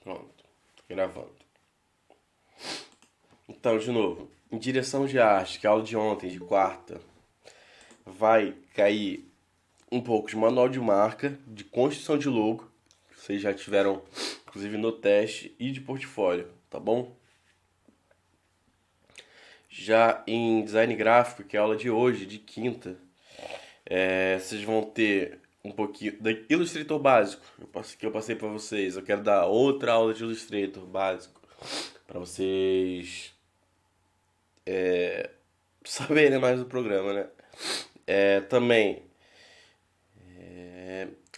Pronto, tô gravando. Então, de novo, em direção de arte, que é a aula de ontem, de quarta, vai cair um pouco de manual de marca, de construção de logo, que vocês já tiveram, inclusive, no teste, e de portfólio, tá bom? Já em design gráfico, que é a aula de hoje, de quinta, vocês vão ter um pouquinho da Illustrator básico, que eu passei para vocês. Eu quero dar outra aula de Illustrator básico para vocês saberem mais do programa, né? Também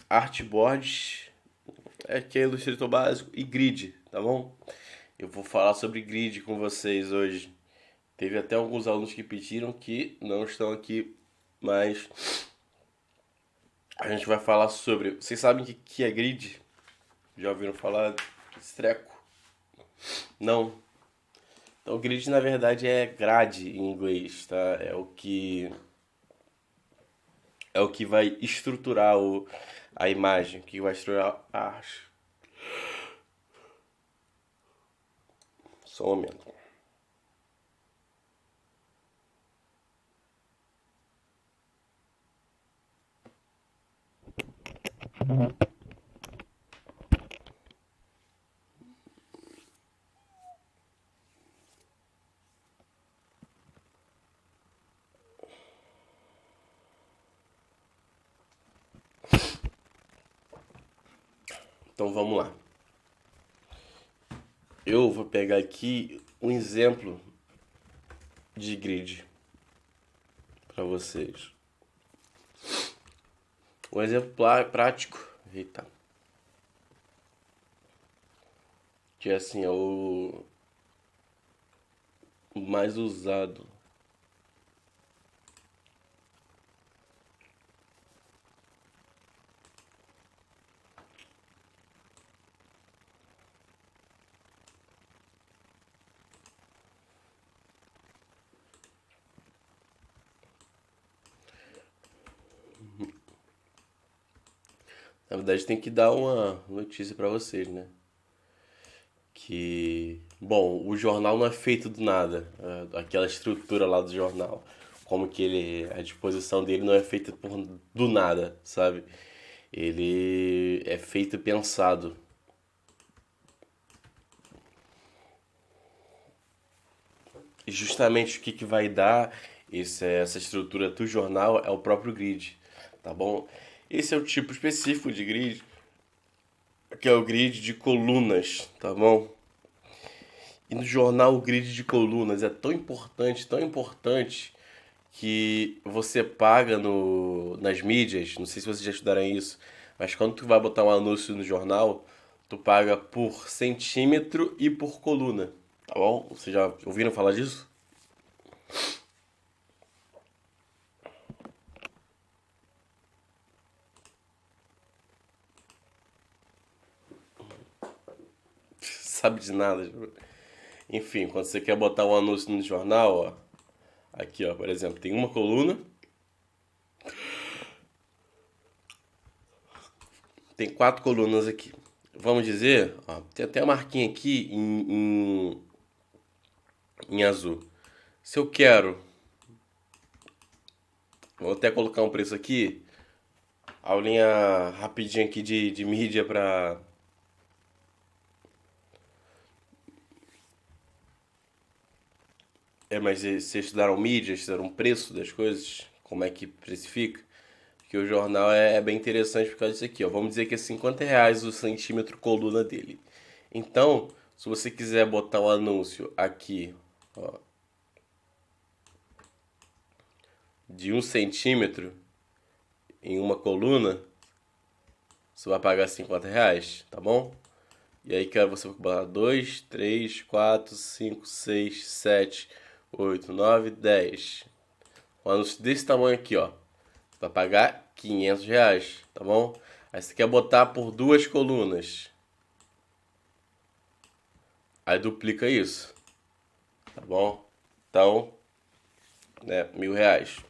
artboards, que é Illustrator básico, e grid, tá bom? Eu vou falar sobre grid com vocês hoje. Teve até alguns alunos que pediram que não estão aqui, mas a gente vai falar sobre. Vocês sabem o que é grid? Já ouviram falar desse treco? Não. Então, grid na verdade é grade em inglês, tá? É o que vai estruturar a imagem, que vai estruturar a arte. Só um momento. Então vamos lá. Eu vou pegar aqui um exemplo de grid para vocês. Um exemplo prático. Eita. Que assim é o mais usado. Na verdade, tem que dar uma notícia para vocês, né? Bom, o jornal não é feito do nada, aquela estrutura lá do jornal, como que a disposição dele não é feita do nada, sabe? Ele é feito pensado. E justamente o que vai dar essa estrutura do jornal é o próprio grid, tá bom? Esse é o tipo específico de grid, que é o grid de colunas, tá bom? E no jornal o grid de colunas é tão importante, que você paga nas mídias, não sei se vocês já estudaram isso, mas quando tu vai botar um anúncio no jornal, tu paga por centímetro e por coluna, tá bom? Vocês já ouviram falar disso? Sabe de nada. Enfim, quando você quer botar um anúncio no jornal, ó, aqui ó, por exemplo, tem uma coluna, tem quatro colunas aqui. Vamos dizer, ó, tem até a marquinha aqui em azul. Se eu quero, vou até colocar um preço aqui, aulinha rapidinha aqui de mídia pra. Mas vocês estudaram mídia, estudaram preço das coisas, como é que precifica? Porque o jornal é bem interessante por causa disso aqui, ó. Vamos dizer que é R$ 50 o centímetro coluna dele. Então, se você quiser botar um anúncio aqui, ó, de 1 centímetro em uma coluna, você vai pagar R$ 50, tá bom? E aí que você vai botar 2, 3, 4, 5, 6, 7, 8, 9, 10. Um anúncio desse tamanho aqui, ó. Você vai pagar R$ 500, tá bom? Aí você quer botar por duas colunas. Aí duplica isso, tá bom? Então, né, R$ 1.000.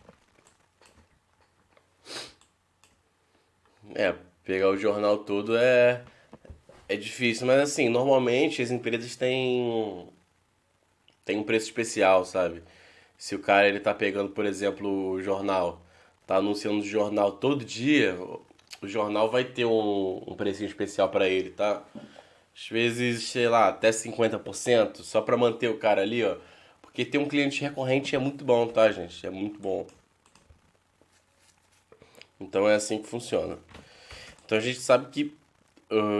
Pegar o jornal todo É difícil, mas assim, normalmente as empresas têm um preço especial, sabe? Se o cara ele tá pegando, por exemplo, o jornal, tá anunciando o jornal todo dia, o jornal vai ter um precinho especial pra ele, tá? Às vezes, sei lá, até 50%, só pra manter o cara ali, ó. Porque ter um cliente recorrente é muito bom, tá, gente? É muito bom. Então é assim que funciona. Então a gente sabe que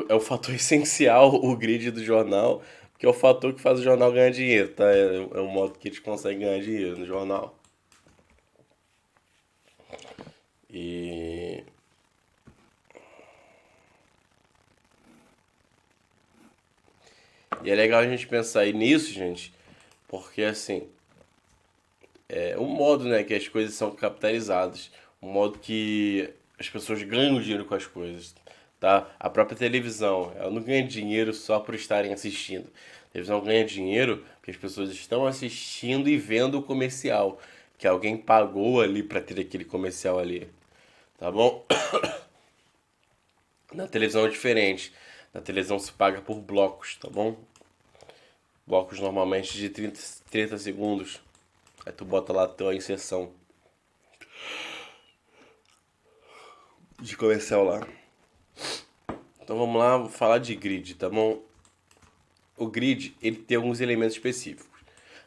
é o fator essencial o grid do jornal, que é o fator que faz o jornal ganhar dinheiro, tá? É o modo que eles conseguem ganhar dinheiro no jornal. E, e é legal a gente pensar aí nisso, gente, porque assim, é um modo, né, que as coisas são capitalizadas, um modo que as pessoas ganham dinheiro com as coisas, tá? A própria televisão, ela não ganha dinheiro só por estarem assistindo. A televisão ganha dinheiro porque as pessoas estão assistindo e vendo o comercial, que alguém pagou ali para ter aquele comercial ali, tá bom? Na televisão é diferente. Na televisão se paga por blocos, tá bom? Blocos normalmente de 30 segundos. Aí tu bota lá a tua inserção de comercial lá. Então vamos lá, vou falar de grid, tá bom? O grid, ele tem alguns elementos específicos.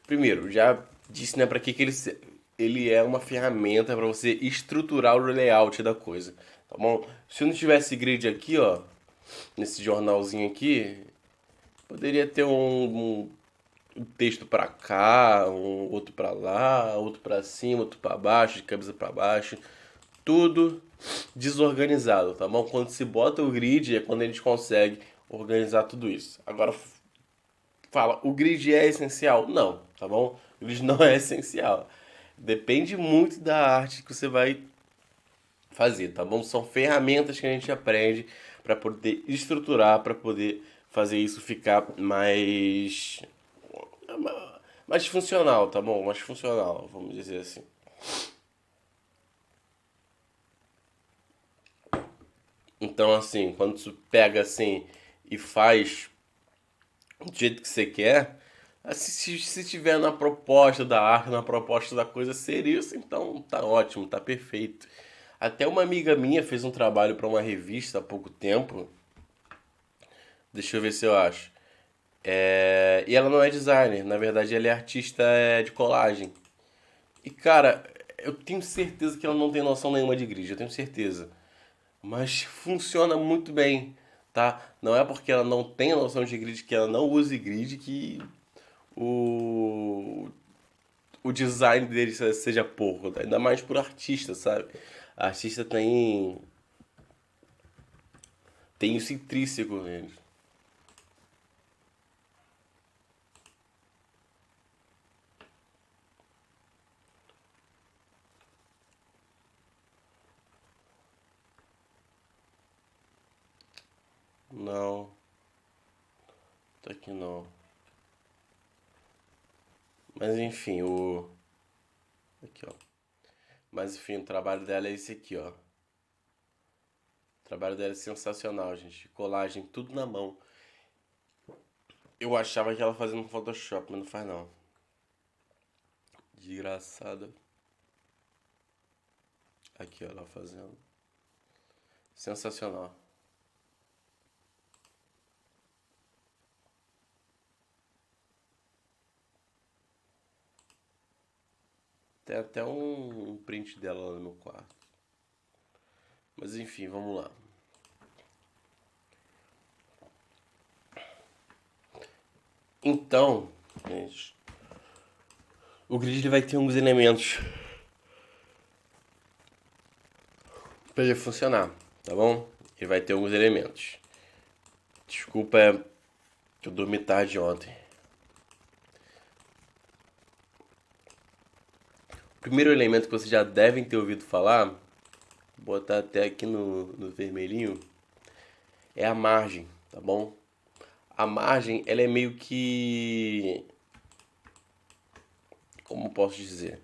Primeiro, já disse, né, para que ele é uma ferramenta para você estruturar o layout da coisa, tá bom? Se não tivesse grid aqui, ó, nesse jornalzinho aqui, poderia ter um texto para cá, um outro para lá, outro para cima, outro para baixo, de cabeça para baixo, tudo desorganizado, tá bom? Quando se bota o grid é quando a gente consegue organizar tudo isso. Agora fala, o grid é essencial? Não, tá bom? O grid não é essencial. Depende muito da arte que você vai fazer, tá bom? São ferramentas que a gente aprende para poder estruturar, para poder fazer isso ficar mais funcional, tá bom? Mais funcional, vamos dizer assim. Então, assim, quando tu pega assim e faz do jeito que você quer, assim, se tiver na proposta da arte, na proposta da coisa ser isso, então tá ótimo, tá perfeito. Até uma amiga minha fez um trabalho para uma revista há pouco tempo. Deixa eu ver se eu acho. E ela não é designer, na verdade ela é artista de colagem. E cara, eu tenho certeza que ela não tem noção nenhuma de grid, eu tenho certeza. Mas funciona muito bem, tá? Não é porque ela não tem noção de grid, que ela não use grid, que o, o design dele seja porco. Ainda mais por artista, sabe? A artista tem isso intrínseco nele. Não, tá aqui não. Mas enfim, o. Aqui, ó. Mas enfim, o trabalho dela é esse aqui, ó. O trabalho dela é sensacional, gente. Colagem, tudo na mão. Eu achava que ela fazia no Photoshop, mas não faz não. Desgraçada. Aqui, ó, ela fazendo. Sensacional. Tem até um print dela lá no meu quarto. Mas enfim, vamos lá. Então, gente, o grid ele vai ter alguns elementos para ele funcionar, tá bom? Ele vai ter alguns elementos. Desculpa, que eu dormi tarde ontem. O primeiro elemento que vocês já devem ter ouvido falar, vou botar até aqui no vermelhinho, é a margem, tá bom? A margem, ela é meio que... Como posso dizer?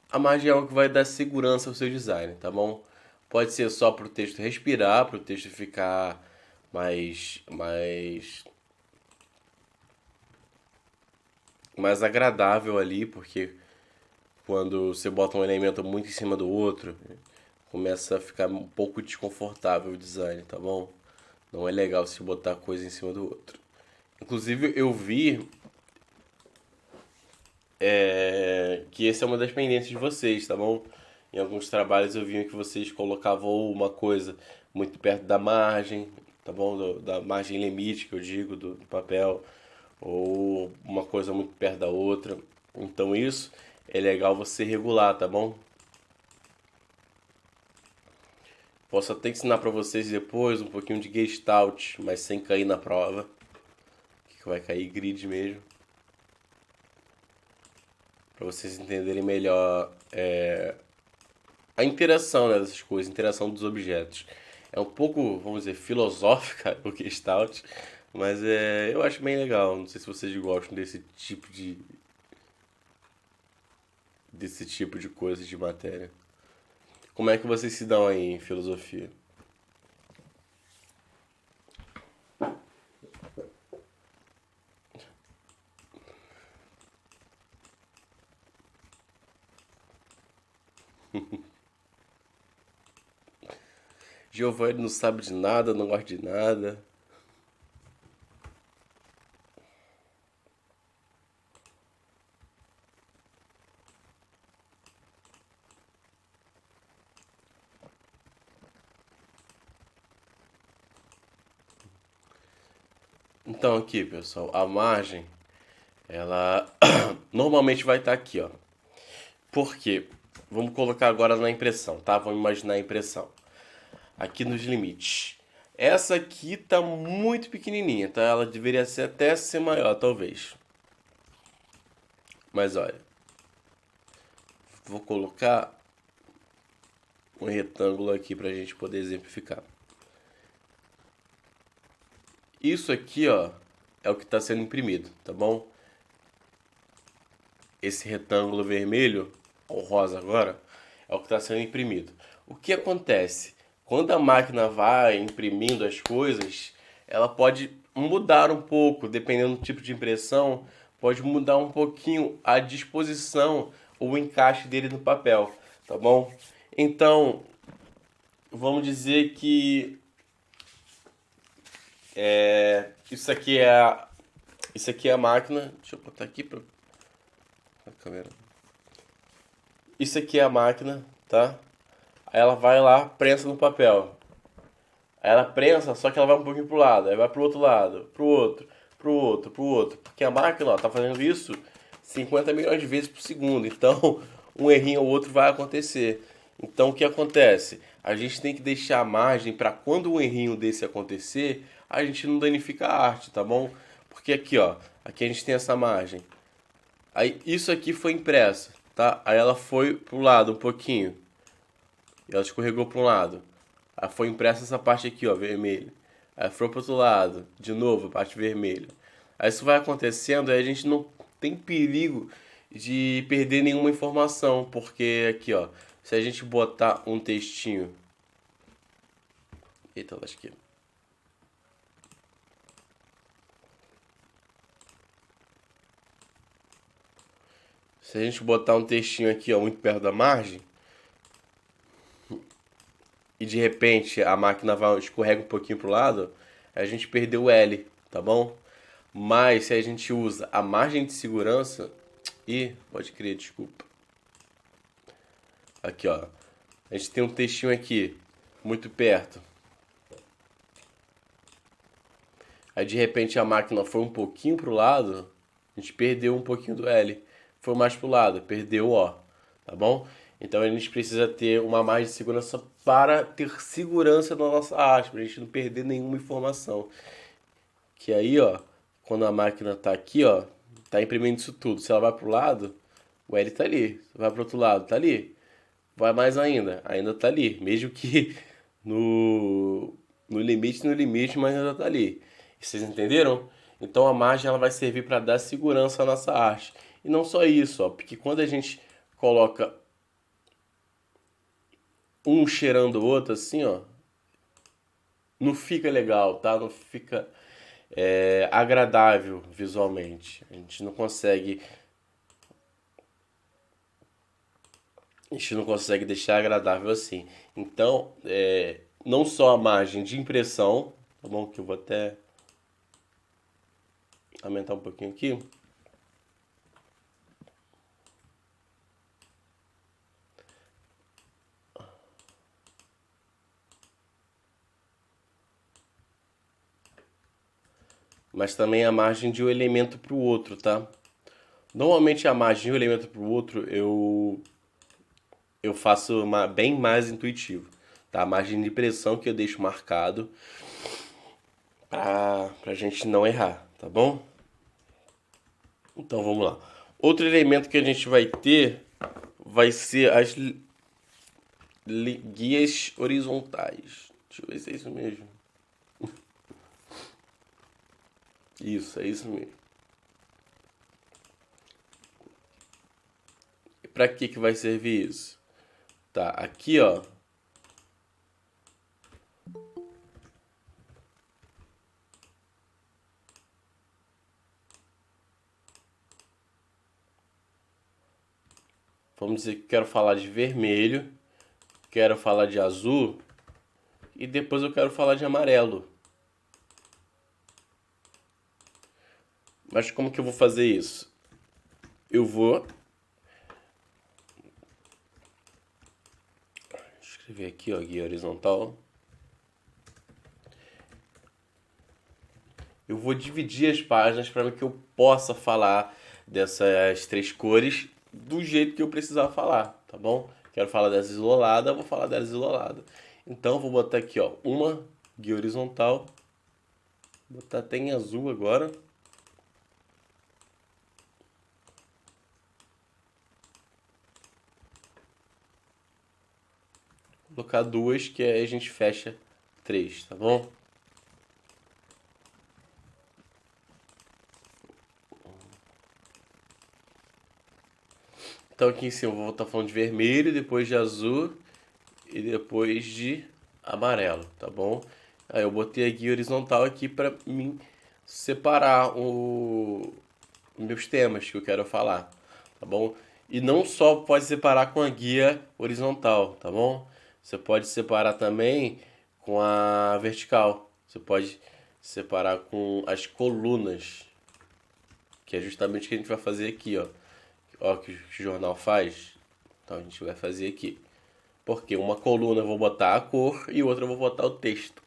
A margem é algo que vai dar segurança ao seu design, tá bom? Pode ser só para o texto respirar, para o texto ficar mais, mais, mais agradável ali, porque quando você bota um elemento muito em cima do outro, começa a ficar um pouco desconfortável o design, tá bom? Não é legal se botar coisa em cima do outro. Inclusive, eu vi que essa é uma das pendências de vocês, tá bom? Em alguns trabalhos eu vi que vocês colocavam uma coisa muito perto da margem, tá bom? Da margem limite, que eu digo, do papel, ou uma coisa muito perto da outra. Então isso é legal você regular, tá bom? Posso até ensinar pra vocês depois um pouquinho de Gestalt, mas sem cair na prova, que vai cair grid mesmo, pra vocês entenderem melhor a interação, né, dessas coisas, a interação dos objetos. É um pouco, vamos dizer, filosófica o Gestalt, mas eu acho bem legal. Não sei se vocês gostam desse tipo de coisa de matéria. Como é que vocês se dão aí em filosofia? Giovanni não sabe de nada, não gosta de nada. Então aqui, pessoal, a margem, ela normalmente vai estar aqui, ó. Por quê? Vamos colocar agora na impressão, tá? Vamos imaginar a impressão. Aqui nos limites. Essa aqui tá muito pequenininha, tá? Ela deveria ser até ser maior, talvez. Mas olha, vou colocar um retângulo aqui pra gente poder exemplificar. Isso aqui, ó, é o que está sendo imprimido, tá bom? Esse retângulo vermelho, ou rosa agora, é o que está sendo imprimido. O que acontece? Quando a máquina vai imprimindo as coisas, ela pode mudar um pouco, dependendo do tipo de impressão, pode mudar um pouquinho a disposição ou o encaixe dele no papel, tá bom? Então, vamos dizer que isso aqui é a máquina. Deixa eu botar aqui para a câmera. Isso aqui é a máquina, tá? Aí ela vai lá, prensa no papel. Aí ela prensa, só que ela vai um pouquinho pro lado, aí vai pro outro lado, pro outro, pro outro, pro outro. Porque a máquina, ó, tá fazendo isso 50 milhões de vezes por segundo. Então, um errinho ou outro vai acontecer. Então, o que acontece? A gente tem que deixar a margem para quando um errinho desse acontecer, a gente não danifica a arte, tá bom? Porque aqui, ó, aqui a gente tem essa margem. Aí isso aqui foi impressa, tá? Aí ela foi pro lado um pouquinho. E ela escorregou para um lado. Aí foi impressa essa parte aqui, ó, vermelha. Aí foi pro outro lado, de novo, a parte vermelha. Aí isso vai acontecendo, aí a gente não tem perigo de perder nenhuma informação, porque aqui, ó, se a gente botar um textinho. Eita, lasqueira. Se a gente botar um textinho aqui, ó, muito perto da margem, e de repente a máquina vai escorrega um pouquinho pro lado, a gente perdeu o L, tá bom? Mas se a gente usa a margem de segurança, e pode crer, desculpa. Aqui, ó. A gente tem um textinho aqui, muito perto. Aí de repente a máquina foi um pouquinho pro lado, a gente perdeu um pouquinho do L. Foi mais pro lado, perdeu o O, tá bom? Então a gente precisa ter uma margem de segurança para ter segurança na nossa arte, para a gente não perder nenhuma informação. Que aí, ó, quando a máquina tá aqui, ó, tá imprimindo isso tudo. Se ela vai pro lado, o L tá ali. Se vai pro outro lado, tá ali. Vai mais ainda tá ali. Mesmo que no, no limite, mas ainda tá ali. Vocês entenderam? Então a margem ela vai servir para dar segurança à nossa arte. E não só isso, ó, porque quando a gente coloca um cheirando o outro assim, ó, não fica legal, tá? Não fica agradável visualmente. A gente não consegue deixar agradável assim. Então, não só a margem de impressão, tá bom? Que eu vou até aumentar um pouquinho aqui. Mas também a margem de um elemento para o outro, tá? Normalmente a margem de um elemento para o outro eu faço bem mais intuitivo, tá? A margem de impressão que eu deixo marcado pra gente não errar, tá bom? Então vamos lá. Outro elemento que a gente vai ter vai ser as guias horizontais. Deixa eu ver se é isso mesmo. Isso, é isso mesmo. E pra que vai servir isso? Tá, aqui ó. Vamos dizer que quero falar de vermelho, quero falar de azul e depois eu quero falar de amarelo. Mas como que eu vou fazer isso? Eu vou escrever aqui, ó, guia horizontal. Eu vou dividir as páginas para que eu possa falar dessas três cores do jeito que eu precisar falar, tá bom? Quero falar dessa isolada, vou falar dessa isolada. Então vou botar aqui, ó, uma guia horizontal. Vou botar até em azul agora. Vou colocar duas que aí a gente fecha três, tá bom? Então aqui em cima eu vou estar falando de vermelho, depois de azul e depois de amarelo, tá bom? Aí eu botei a guia horizontal aqui para mim separar os meus temas que eu quero falar, tá bom? E não só pode separar com a guia horizontal, tá bom? Você pode separar também com a vertical. Você pode separar com as colunas, que é justamente o que a gente vai fazer aqui, ó. Ó, que o jornal faz. Então a gente vai fazer aqui. Porque uma coluna eu vou botar a cor e outra eu vou botar o texto.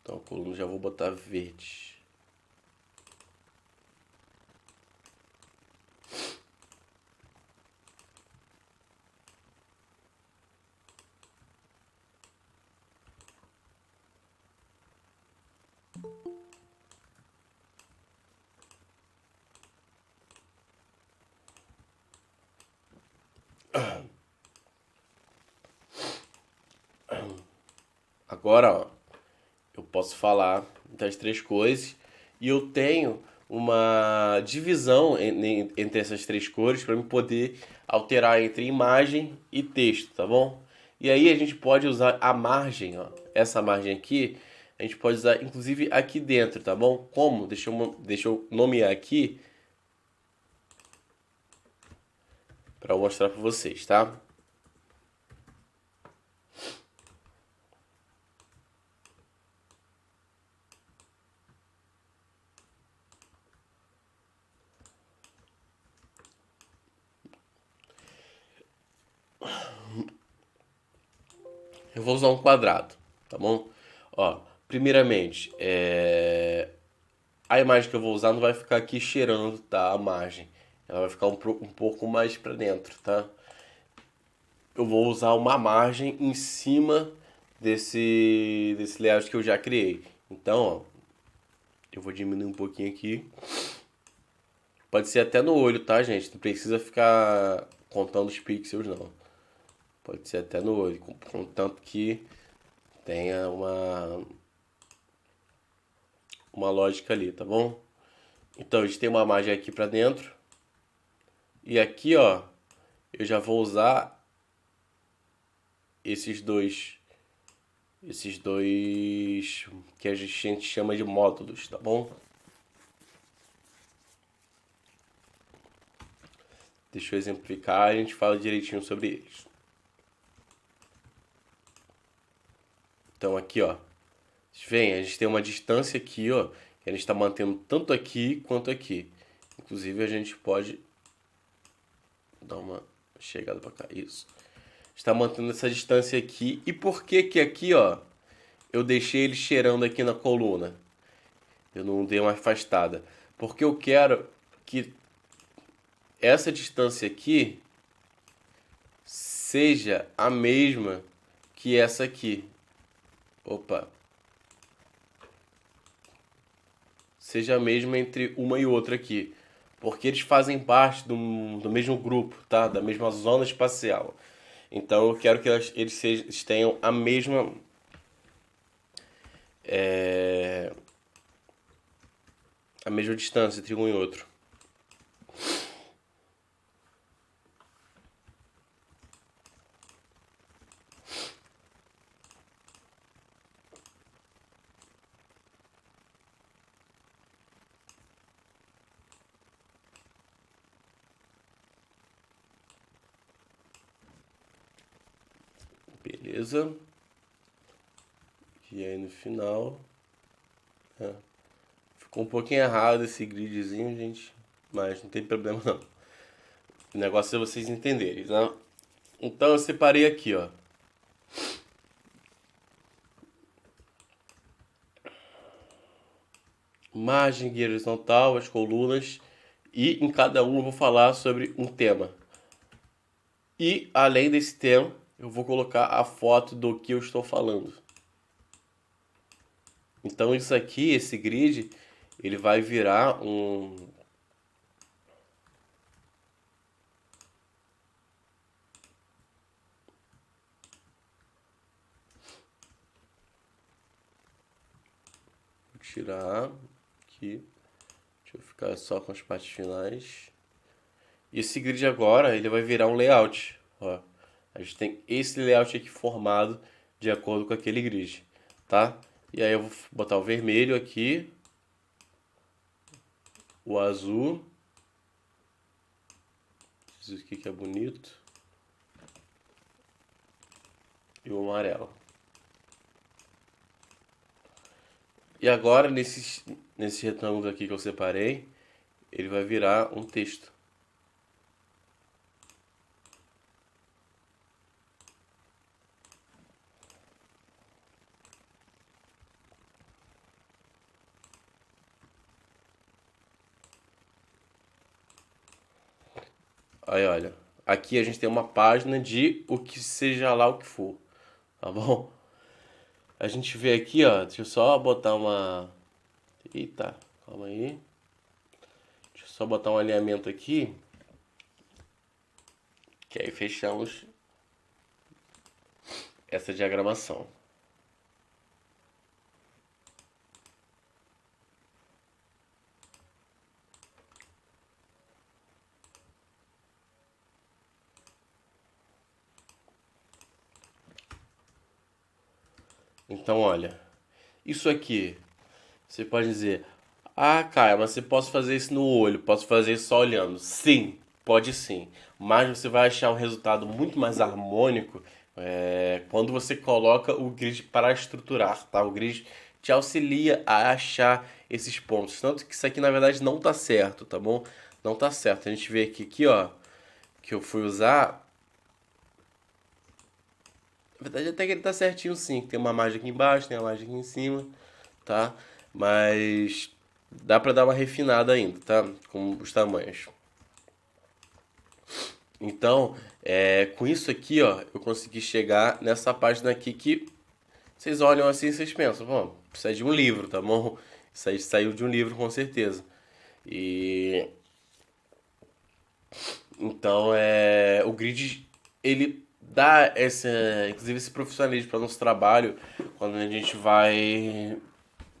Então a coluna já vou botar verde. Agora, ó, eu posso falar das três cores e eu tenho uma divisão entre essas três cores para me poder alterar entre imagem e texto, tá bom? E aí a gente pode usar a margem, ó, essa margem aqui, a gente pode usar inclusive aqui dentro, tá bom? Como? Deixa eu nomear aqui para mostrar para vocês, tá? Eu vou usar um quadrado, tá bom? Ó, primeiramente, a imagem que eu vou usar não vai ficar aqui cheirando, tá? A margem. Ela vai ficar um pouco mais para dentro, tá? Eu vou usar uma margem em cima desse layout que eu já criei. Então, ó, eu vou diminuir um pouquinho aqui. Pode ser até no olho, tá, gente? Não precisa ficar contando os pixels, não. Pode ser até no olho, contanto que tenha uma lógica ali, tá bom? Então, a gente tem uma margem aqui para dentro. E aqui, ó, eu já vou usar esses dois que a gente chama de módulos, tá bom? Deixa eu exemplificar, a gente fala direitinho sobre eles. Então aqui, ó, vocês veem, a gente tem uma distância aqui, ó, que a gente está mantendo tanto aqui quanto aqui. Inclusive a gente pode dar uma chegada para cá, isso. Está mantendo essa distância aqui. E por que que aqui, ó, eu deixei ele cheirando aqui na coluna? Eu não dei uma afastada. Porque eu quero que essa distância aqui seja a mesma que essa aqui. Opa. Seja a mesma entre uma e outra aqui. Porque eles fazem parte do mesmo grupo, tá? Da mesma zona espacial. Então eu quero que eles tenham a mesma a mesma distância entre um e outro. Beleza? E aí no final ficou um pouquinho errado esse gridzinho, gente, mas não tem problema não. O negócio é vocês entenderem, né? Então eu separei aqui, ó. Margem horizontal, as colunas, e em cada um eu vou falar sobre um tema. E além desse tema, eu vou colocar a foto do que eu estou falando. Então isso aqui, esse grid, ele vai virar um... Vou tirar aqui. Deixa eu ficar só com as partes finais. E esse grid agora, ele vai virar um layout. Ó. A gente tem esse layout aqui formado de acordo com aquele grid, tá? E aí eu vou botar o vermelho aqui, o azul, isso aqui que é bonito, e o amarelo. E agora, nesse retângulo aqui que eu separei, ele vai virar um texto. Aí, olha, aqui a gente tem uma página de o que seja lá o que for, tá bom? A gente vê aqui, ó, deixa eu só botar uma... Eita, calma aí. Deixa eu só botar um alinhamento aqui. Que aí fechamos essa diagramação. Então, olha, isso aqui, você pode dizer, ah, Caio, mas você pode fazer isso no olho, posso fazer isso só olhando. Sim, pode sim, mas você vai achar um resultado muito mais harmônico quando você coloca o grid para estruturar, tá? O grid te auxilia a achar esses pontos. Tanto que isso aqui, na verdade, não tá certo, tá bom? Não tá certo. A gente vê aqui, ó, que eu fui usar. Na verdade, até que ele tá certinho sim. Tem uma margem aqui embaixo, tem uma margem aqui em cima, tá? Mas dá pra dar uma refinada ainda, tá? Com os tamanhos. Então, com isso aqui, ó, eu consegui chegar nessa página aqui que vocês olham assim e vocês pensam, bom, precisa de um livro, tá bom? Isso aí saiu de um livro com certeza. E então o grid ele dá inclusive esse profissionalismo para o nosso trabalho quando a gente vai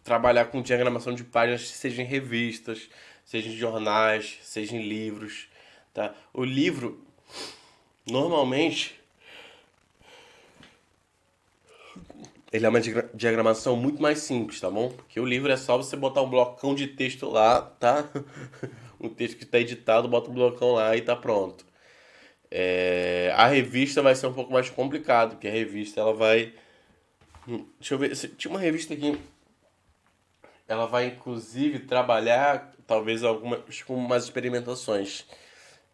trabalhar com diagramação de páginas, seja em revistas, seja em jornais, seja em livros, tá? O livro normalmente Ele é uma diagramação muito mais simples, tá bom? Porque o livro é só você botar um blocão de texto lá, tá? Um texto que está editado, bota um blocão lá e tá pronto. A revista vai ser um pouco mais complicado, porque a revista ela vai. Deixa eu ver. Tinha uma revista aqui. Ela vai inclusive trabalhar talvez algumas com umas experimentações.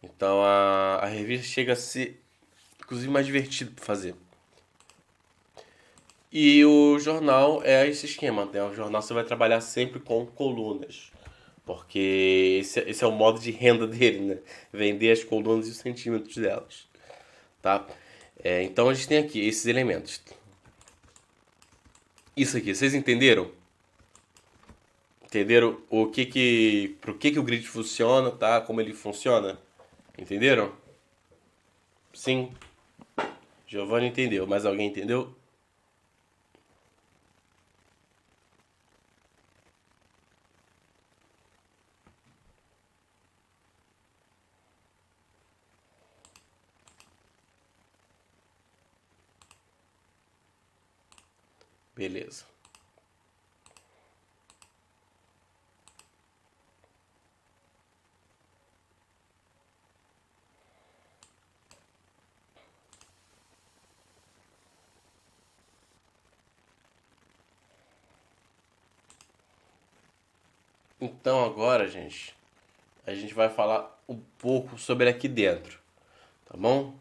Então a revista chega a ser inclusive mais divertido para fazer. E o jornal é esse esquema, né? O jornal você vai trabalhar sempre com colunas. Porque esse é o modo de renda dele, né? Vender as colunas e os centímetros delas, tá? Então a gente tem aqui esses elementos. Isso aqui, vocês entenderam? Entenderam pro que o grid funciona, tá? Como ele funciona? Entenderam? Sim, Giovanni entendeu. Mais alguém entendeu? Beleza. Então agora, gente, a gente vai falar um pouco sobre aqui dentro, tá bom?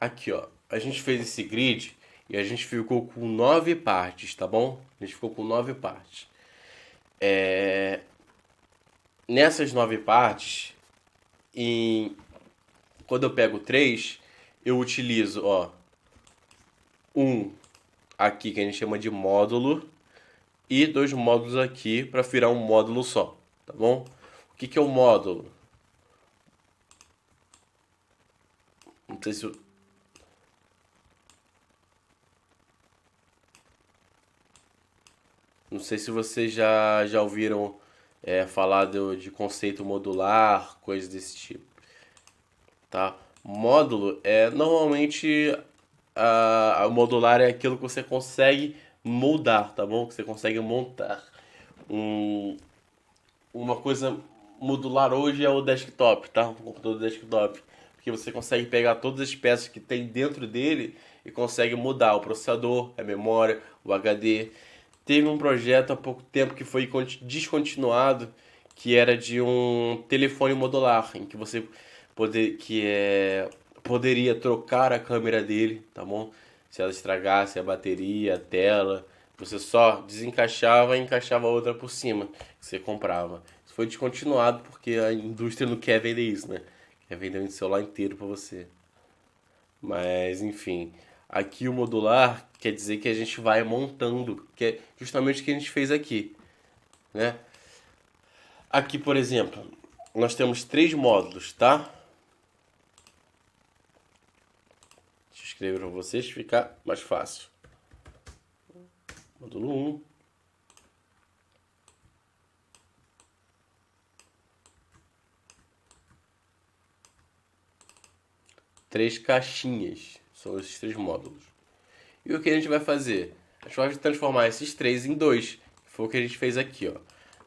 Aqui, ó, a gente fez esse grid e a gente ficou com 9 partes, tá bom? A gente ficou com 9 partes. Nessas 9 partes, em... quando eu pego 3, eu utilizo, ó, um aqui que a gente chama de módulo e 2 módulos aqui para virar um módulo só, tá bom? O que que é o módulo? Não sei se, não sei se vocês já ouviram falar de conceito modular, coisas desse tipo, tá? Módulo é normalmente a modular é aquilo que você consegue moldar, tá bom? Que você consegue montar. Um, uma coisa modular hoje é o desktop, tá? O computador desktop. Porque você consegue pegar todas as peças que tem dentro dele e consegue mudar o processador, a memória, o HD. Teve um projeto há pouco tempo que foi descontinuado, que era de um telefone modular, em que você poderia trocar a câmera dele, tá bom? Se ela estragasse a bateria, a tela, você só desencaixava e encaixava a outra por cima, que você comprava. Isso foi descontinuado porque a indústria não quer vender isso, né? Quer vender um celular inteiro para você. Mas, enfim, aqui o modular quer dizer que a gente vai montando, que é justamente o que a gente fez aqui, né? Aqui, por exemplo, nós temos 3 módulos, tá? Deixa eu escrever para vocês ficar mais fácil. Módulo um, três caixinhas. São esses 3 módulos. E o que a gente vai fazer? A gente vai transformar esses 3 em 2. Que foi o que a gente fez aqui, ó.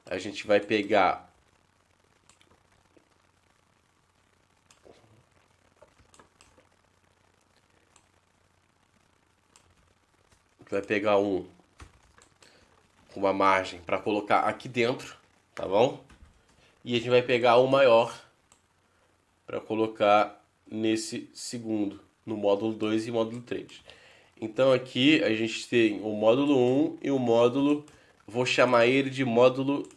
A gente vai pegar. Vai pegar um com uma margem para colocar aqui dentro, tá bom? E a gente vai pegar o maior para colocar nesse segundo, no módulo 2 e módulo 3. Então aqui a gente tem o módulo um e o módulo, vou chamar ele de módulo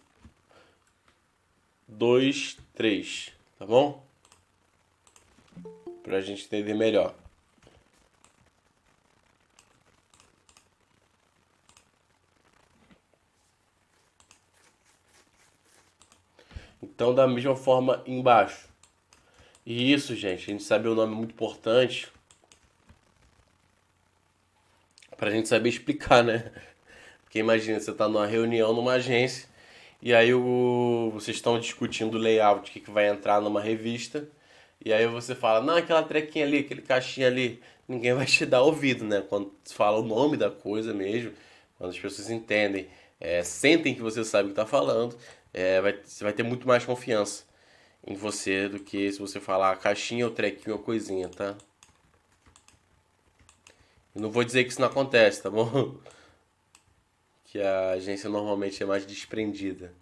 2 3, tá bom? Para a gente entender melhor. Então da mesma forma embaixo. E isso, gente, a gente sabe o nome é muito importante para a gente saber explicar, né? Porque imagina, você tá numa reunião numa agência E aí vocês estão discutindo o layout que vai entrar numa revista. E aí você fala, não, aquela trequinha ali, aquele caixinha ali, ninguém vai te dar ouvido, né? Quando você fala o nome da coisa mesmo, quando as pessoas entendem, sentem que você sabe o que está falando, você vai ter muito mais confiança em você do que se você falar caixinha ou trequinho ou coisinha, tá? Eu não vou dizer que isso não acontece, tá bom? Que a agência normalmente é mais desprendida.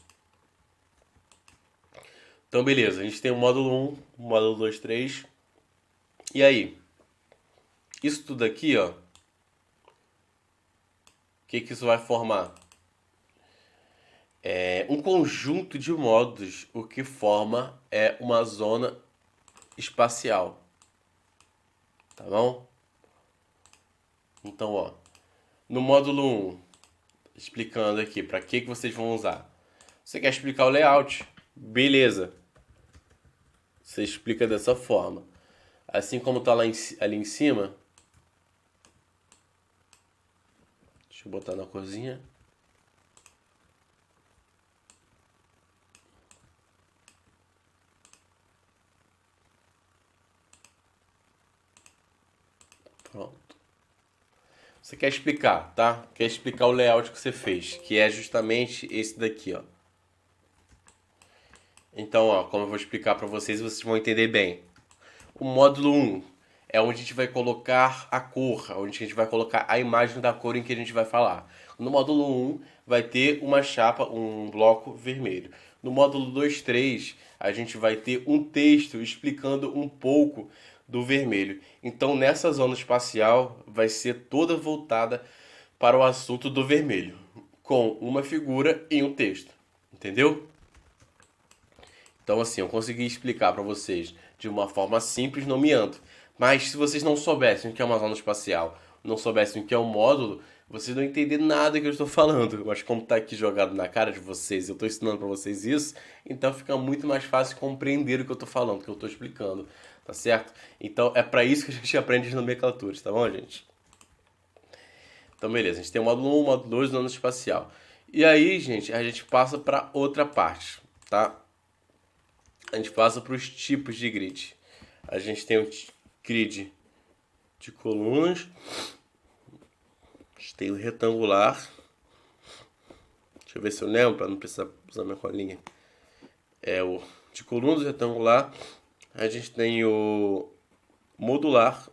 Então, beleza, a gente tem o módulo um, o módulo 2, 3. E aí? Isso tudo aqui, ó, o que que isso vai formar? É um conjunto de módulos, o que forma é uma zona espacial, tá bom? Então, ó, no módulo um, explicando aqui para que vocês vão usar. Você quer explicar o layout? Beleza. Você explica dessa forma. Assim como tá lá ali em cima. Deixa eu botar na corzinha. Pronto. Você quer explicar, tá? Quer explicar o layout que você fez, que é justamente esse daqui, ó. Então, ó, como eu vou explicar para vocês, vocês vão entender bem. O módulo um é onde a gente vai colocar a cor, onde a gente vai colocar a imagem da cor em que a gente vai falar. No módulo um vai ter uma chapa, um bloco vermelho. No módulo 2, 3, a gente vai ter um texto explicando um pouco do vermelho. Então, nessa zona espacial, vai ser toda voltada para o assunto do vermelho, com uma figura e um texto. Entendeu? Então, assim, eu consegui explicar para vocês de uma forma simples, nomeando. Mas se vocês não soubessem o que é uma zona espacial, não soubessem o que é um módulo, vocês não entendem nada que eu estou falando. Mas como está aqui jogado na cara de vocês, eu estou ensinando para vocês isso, então fica muito mais fácil compreender o que eu estou falando, o que eu estou explicando, tá certo? Então é para isso que a gente aprende as nomenclaturas, tá bom, gente? Então, beleza, a gente tem o módulo 1, o módulo 2, zona espacial. E aí, gente, a gente passa para outra parte, tá? A gente passa para os tipos de grid. A gente tem o grid de colunas, a gente tem o retangular. Deixa eu ver se eu lembro para não precisar usar minha colinha. É o de colunas retangular. A gente tem o modular.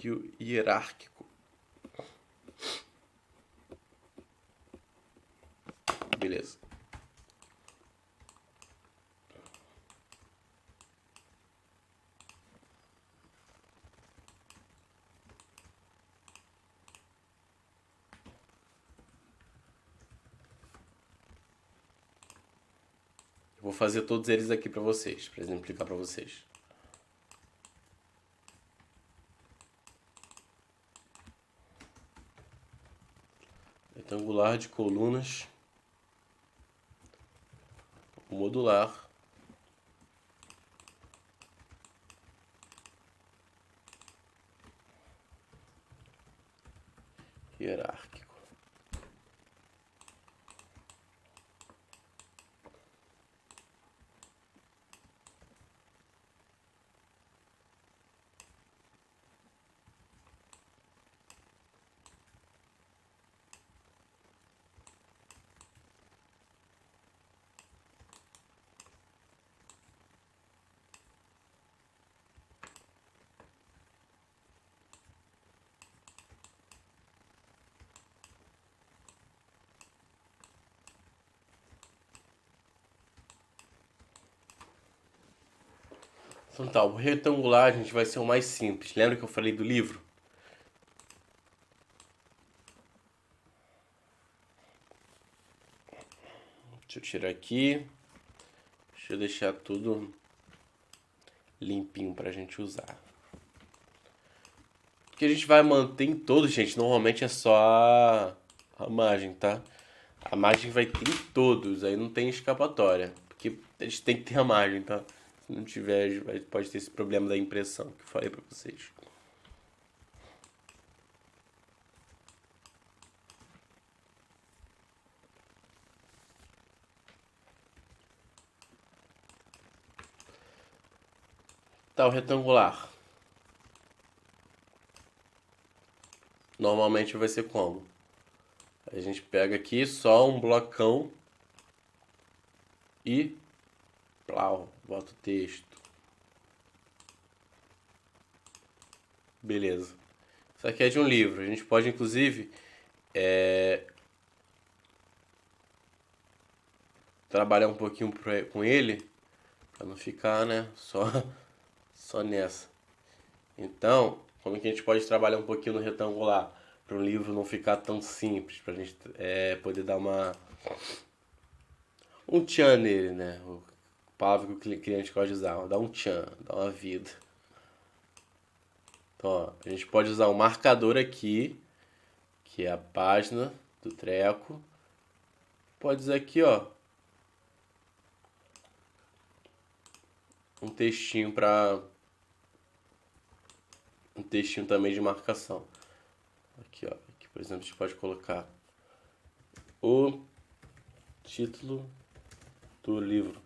E o hierárquico. Beleza. Eu vou fazer todos eles aqui para vocês, para exemplificar para vocês. Retangular de colunas, modular, hierárquico. Então tá, o retangular a gente vai ser o mais simples. Lembra que eu falei do livro? Deixa eu tirar aqui. Deixa eu deixar tudo limpinho pra gente usar. O que a gente vai manter em todos, gente, normalmente é só a margem, tá? A margem vai ter em todos, aí não tem escapatória. Porque a gente tem que ter a margem, tá? Se não tiver, pode ter esse problema da impressão que eu falei pra vocês. Tá, o retangular. Normalmente vai ser como? A gente pega aqui só um blocão e plau, bota o texto. Beleza. Isso aqui é de um livro. A gente pode, inclusive, trabalhar um pouquinho com ele, para não ficar, né, só nessa. Então, como que a gente pode trabalhar um pouquinho no retangular? Para o livro não ficar tão simples, para a gente poder dar um tchan nele, né? O palavra que o cliente pode usar, dá um tchan, dá uma vida. Então, ó, a gente pode usar um marcador aqui, que é a página do treco. Pode usar aqui, ó, um textinho para um textinho também de marcação. Aqui, ó, aqui, por exemplo, a gente pode colocar o título do livro.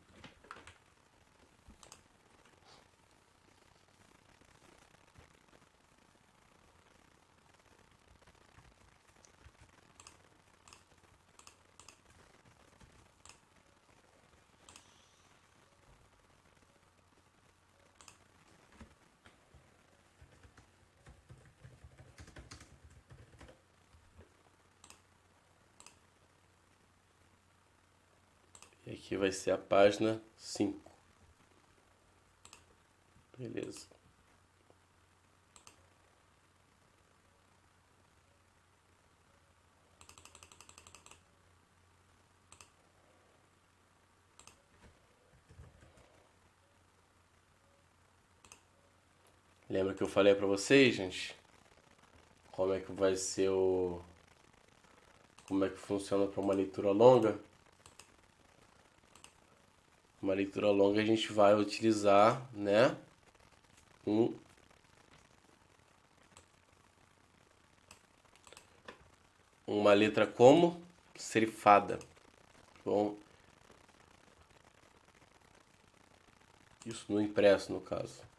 E aqui vai ser a página 5. Beleza. Lembra que eu falei para vocês, gente? Como é que vai ser como é que funciona para uma leitura longa? Uma leitura longa a gente vai utilizar, né, um uma letra como serifada. Bom, isso no impresso, no caso.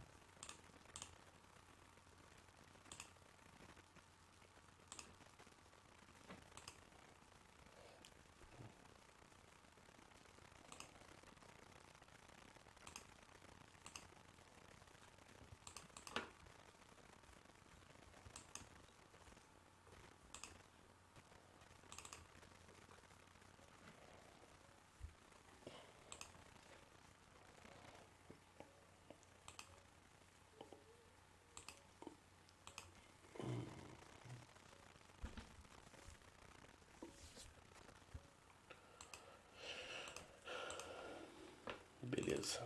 Beleza.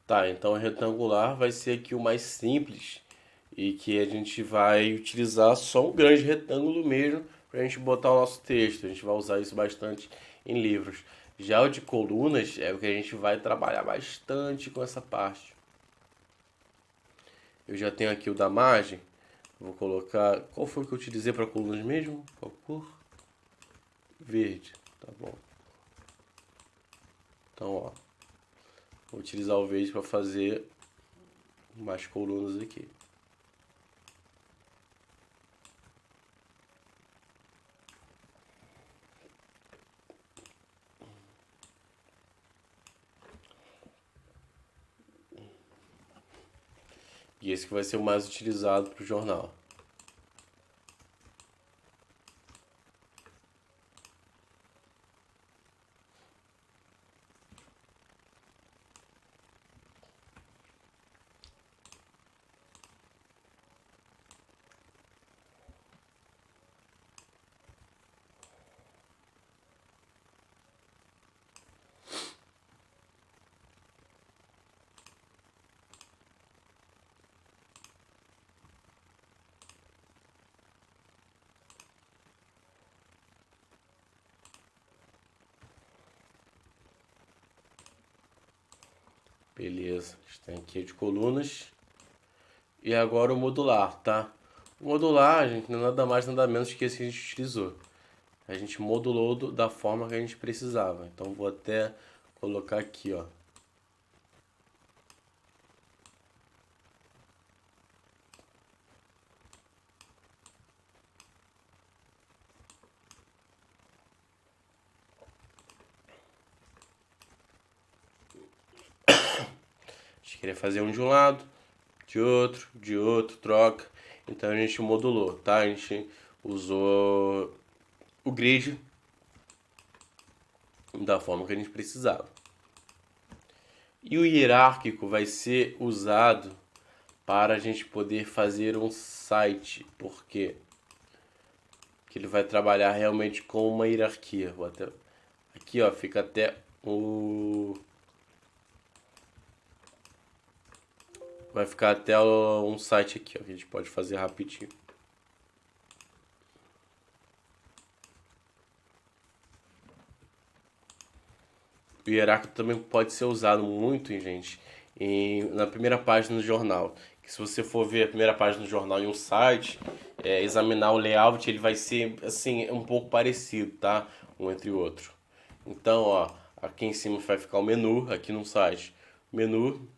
Tá, então o retangular vai ser aqui o mais simples e que a gente vai utilizar só um grande retângulo mesmo para a gente botar o nosso texto. A gente vai usar isso bastante em livros. Já o de colunas é o que a gente vai trabalhar bastante com essa parte. Eu já tenho aqui o da margem. Vou colocar. Qual foi que eu utilizei para colunas mesmo? Qual cor? Verde. Tá bom. Então, ó. Vou utilizar o verde para fazer mais colunas aqui. E esse que vai ser o mais utilizado para o jornal. Beleza, a gente tem aqui de colunas. E agora o modular, tá? O modular, gente, não é nada mais, nada menos que esse que a gente utilizou. A gente modulou da forma que a gente precisava. Então vou até colocar aqui, ó. A gente queria fazer um de um lado, de outro, troca. Então a gente modulou, tá? A gente usou o grid da forma que a gente precisava. E o hierárquico vai ser usado para a gente poder fazer um site, porque ele vai trabalhar realmente com uma hierarquia. Vou até, aqui, ó, fica até o vai ficar até um site aqui, ó, que a gente pode fazer rapidinho. O hierárquico também pode ser usado muito, gente, na primeira página do jornal. Que se você for ver a primeira página do jornal em um site, examinar o layout, ele vai ser assim um pouco parecido, tá? Um entre o outro. Então, ó, aqui em cima vai ficar o menu, aqui no site. Menu,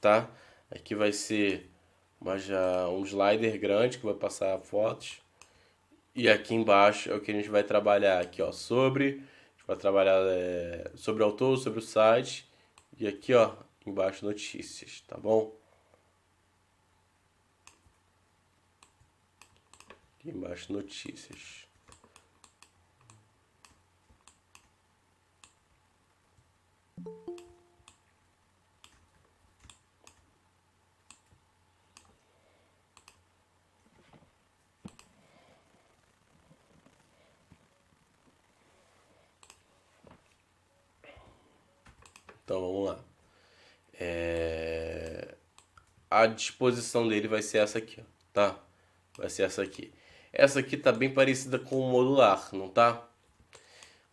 tá? Aqui vai ser já um slider grande que vai passar fotos. E aqui embaixo é o que a gente vai trabalhar aqui, ó, sobre, a gente vai trabalhar sobre o autor, sobre o site e aqui, ó, embaixo notícias, tá bom? Aqui embaixo notícias. Então vamos lá. A disposição dele vai ser essa aqui, ó, tá? Vai ser essa aqui. Essa aqui tá bem parecida com o modular, não tá?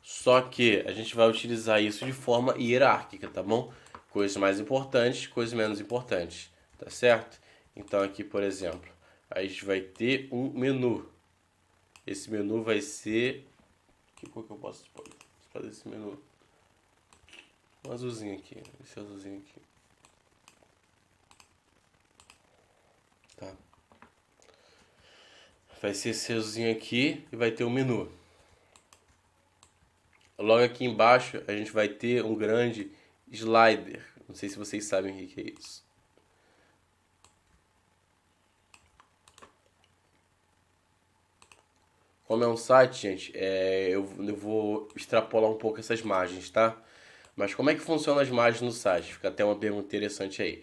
Só que a gente vai utilizar isso de forma hierárquica, tá bom? Coisas mais importantes, coisas menos importantes, tá certo? Então aqui, por exemplo, a gente vai ter um menu. Esse menu vai ser... Que cor que eu posso fazer esse menu? Um azulzinho aqui, esse azulzinho aqui. Tá. Vai ser esse azulzinho aqui e vai ter um menu. Logo aqui embaixo a gente vai ter um grande slider. Não sei se vocês sabem o que é isso. Como é um site, gente, eu vou extrapolar um pouco essas margens, tá? Mas como é que funcionam as margens no site? Fica até uma pergunta interessante aí.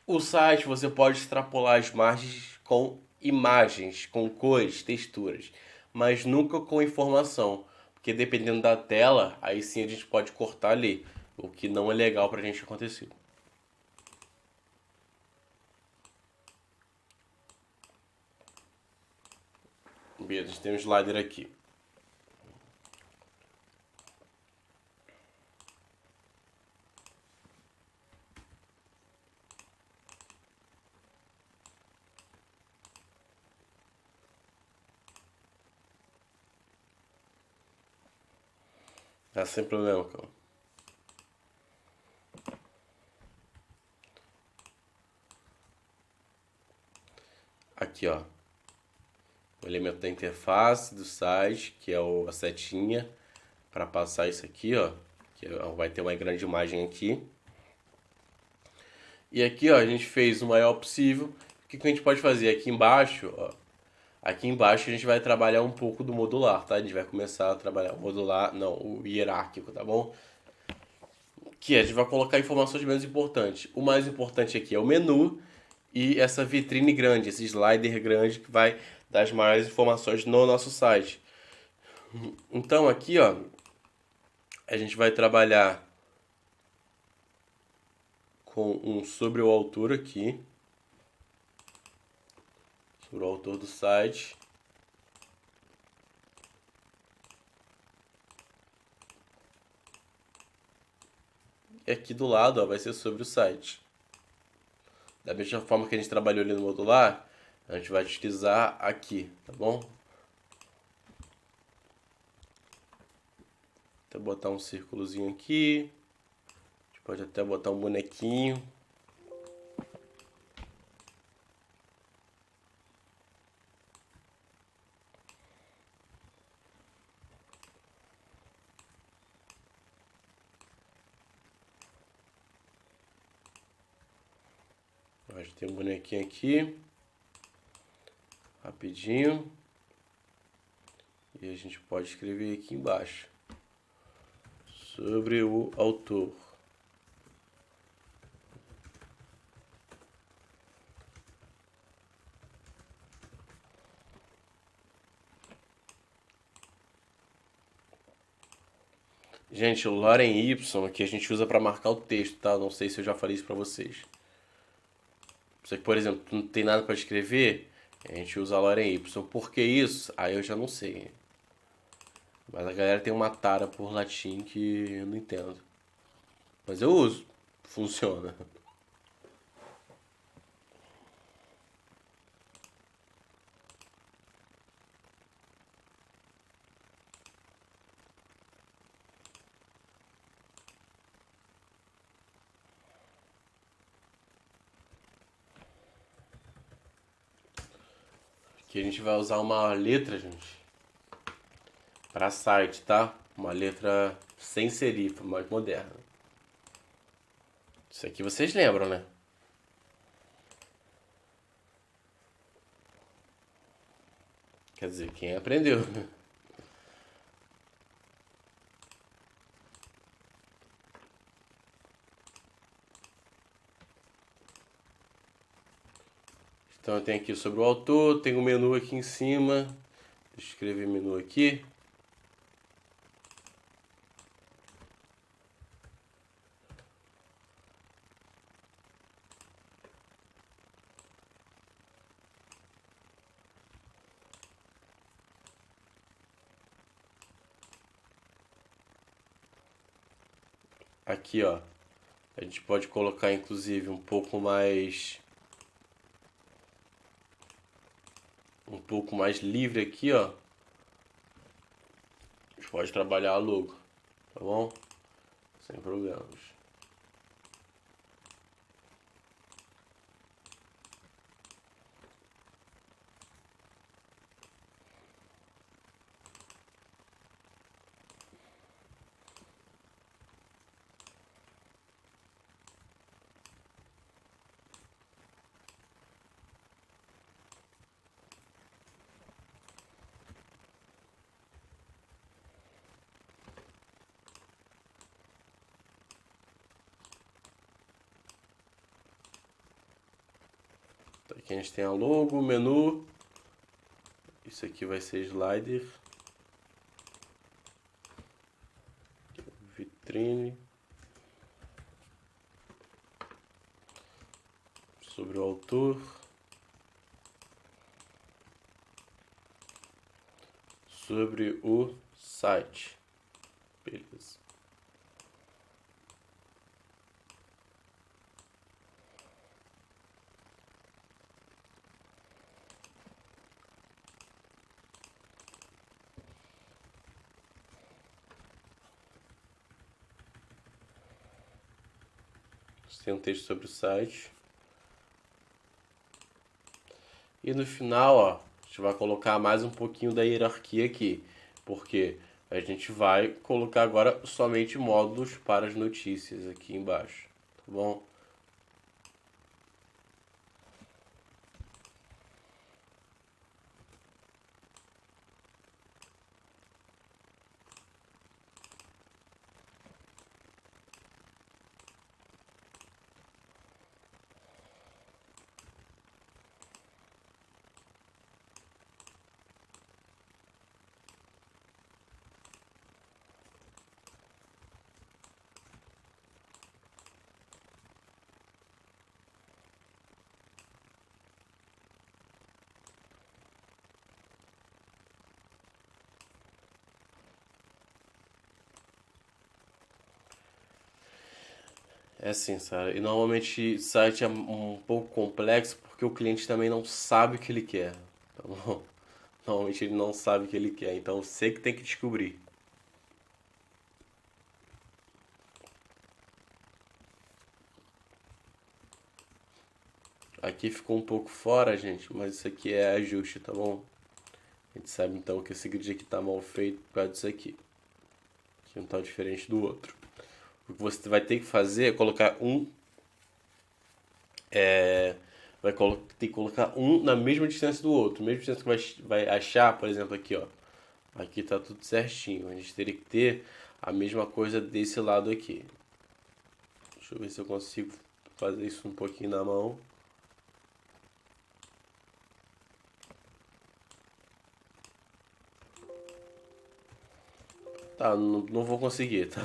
O site você pode extrapolar as margens com imagens, com cores, texturas, mas nunca com informação. Porque dependendo da tela, aí sim a gente pode cortar ali, o que não é legal pra gente acontecer. Beleza, a gente tem um slider aqui. Tá sem problema, calma. Aqui, ó. O elemento da interface do site, que é a setinha, para passar isso aqui, ó. Que vai ter uma grande imagem aqui. E aqui, ó, a gente fez o maior possível. O que a gente pode fazer? Aqui embaixo, ó. Aqui embaixo a gente vai trabalhar um pouco do modular, tá? A gente vai começar a trabalhar o modular, não, o hierárquico, tá bom? Que a gente vai colocar informações menos importantes. O mais importante aqui é o menu e essa vitrine grande, esse slider grande que vai dar as maiores informações no nosso site. Então aqui, ó, a gente vai trabalhar com um sobre o autor aqui, sobre o autor do site. E aqui do lado, ó, vai ser sobre o site. Da mesma forma que a gente trabalhou ali no modular, a gente vai utilizar aqui, tá bom? Vou botar um círculozinho aqui. A gente pode até botar um bonequinho. A gente tem um bonequinho aqui. Rapidinho. E a gente pode escrever aqui embaixo. Sobre o autor. Gente, o Lorem Y aqui a gente usa para marcar o texto, tá? Não sei se eu já falei isso para vocês. Você que, por exemplo, não tem nada para escrever, a gente usa Lorem Y. Por que isso? Aí eu já não sei. Mas a galera tem uma tara por latim que eu não entendo. Mas eu uso. Funciona. Aqui a gente vai usar uma letra, gente, para site, tá? Uma letra sem serifa, mais moderna. Isso aqui vocês lembram, né? Quer dizer, quem aprendeu. Então eu tenho aqui sobre o autor, tem o menu aqui em cima. Deixa eu escrever menu aqui. Aqui, ó. A gente pode colocar inclusive um pouco mais livre aqui, ó. A gente pode trabalhar a logo, tá bom? Sem problemas. Aqui a gente tem a logo, menu. Isso aqui vai ser slider. Vitrine. Sobre o autor. Sobre o site. Beleza. Tem um texto sobre o site. E no final, ó, a gente vai colocar mais um pouquinho da hierarquia aqui. Porque a gente vai colocar agora somente módulos para as notícias aqui embaixo. Tá bom? É assim, Sara. E normalmente site é um pouco complexo porque o cliente também não sabe o que ele quer. Tá bom? Normalmente ele não sabe o que ele quer, então você que tem que descobrir. Aqui ficou um pouco fora, gente, mas isso aqui é ajuste, tá bom? A gente sabe então que esse grid aqui tá mal feito por causa disso aqui. Que um tá diferente do outro. O que você vai ter que fazer é colocar um. Ter que colocar um na mesma distância do outro. Mesma distância que vai achar, por exemplo, aqui, ó. Aqui tá tudo certinho. A gente teria que ter a mesma coisa desse lado aqui. Deixa eu ver se eu consigo fazer isso um pouquinho na mão. Tá, não vou conseguir, tá?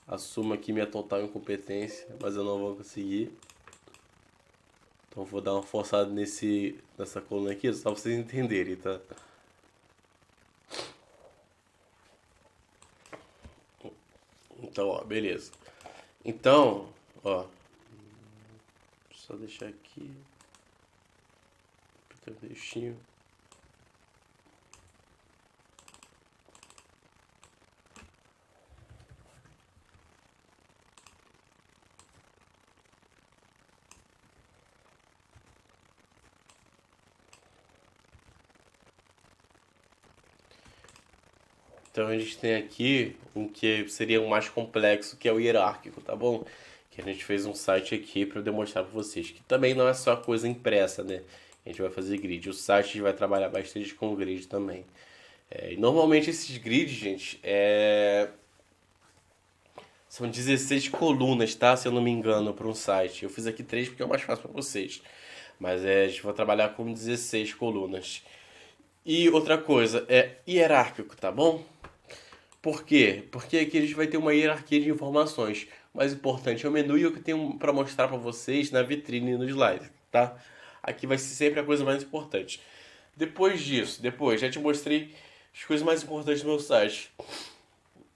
Assumo aqui minha total incompetência, mas eu não vou conseguir. Então vou dar uma forçada nessa coluna aqui, só pra vocês entenderem, tá? Então, ó, beleza. Então, ó, só deixar aqui. Apertar o deixinho. Então a gente tem aqui um que seria o mais complexo, que é o hierárquico, tá bom? Que a gente fez um site aqui para demonstrar para vocês, que também não é só coisa impressa, né? A gente vai fazer grid. O site vai trabalhar bastante com grid também. E normalmente esses grids, gente, são 16 colunas, tá? Se eu não me engano, para um site. Eu fiz aqui 3 porque é o mais fácil para vocês. Mas a gente vai trabalhar com 16 colunas. E outra coisa, é hierárquico, tá bom? Por quê? Porque aqui a gente vai ter uma hierarquia de informações. O mais importante é o menu e o que eu tenho para mostrar para vocês na vitrine e no slide, tá? Aqui vai ser sempre a coisa mais importante. Depois disso, já te mostrei as coisas mais importantes do meu site.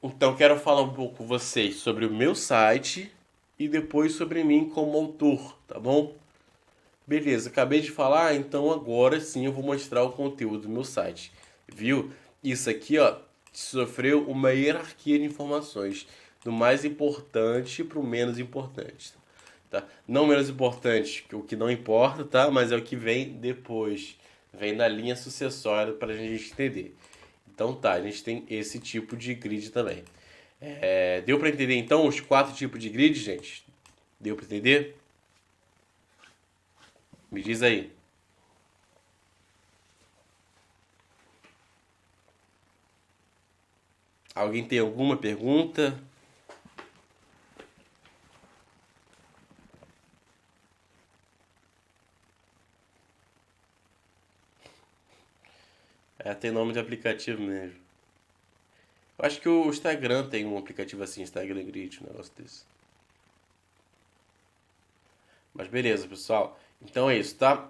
Então quero falar um pouco com vocês sobre o meu site e depois sobre mim como autor, tá bom? Beleza, acabei de falar, então agora sim eu vou mostrar o conteúdo do meu site. Viu? Isso aqui, ó, sofreu uma hierarquia de informações, do mais importante para o menos importante, tá? Não menos importante, que o que não importa, tá? Mas é o que vem depois, vem na linha sucessória para a gente entender. Então tá, a gente tem esse tipo de grid também. Deu para entender então os 4 tipos de grid, gente? Deu para entender? Me diz aí. Alguém tem alguma pergunta? Tem nome de aplicativo mesmo. Eu acho que o Instagram tem um aplicativo assim, Instagram Grid, um negócio desse. Mas beleza, pessoal. Então é isso, tá?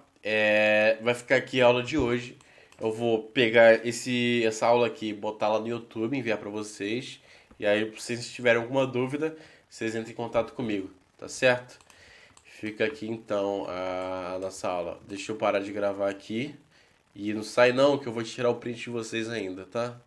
Vai ficar aqui a aula de hoje. Eu vou pegar essa aula aqui, botar lá no YouTube, enviar para vocês. E aí, se vocês tiverem alguma dúvida, vocês entrem em contato comigo, tá certo? Fica aqui então a nossa aula. Deixa eu parar de gravar aqui. E não sai não, que eu vou tirar o print de vocês ainda, tá?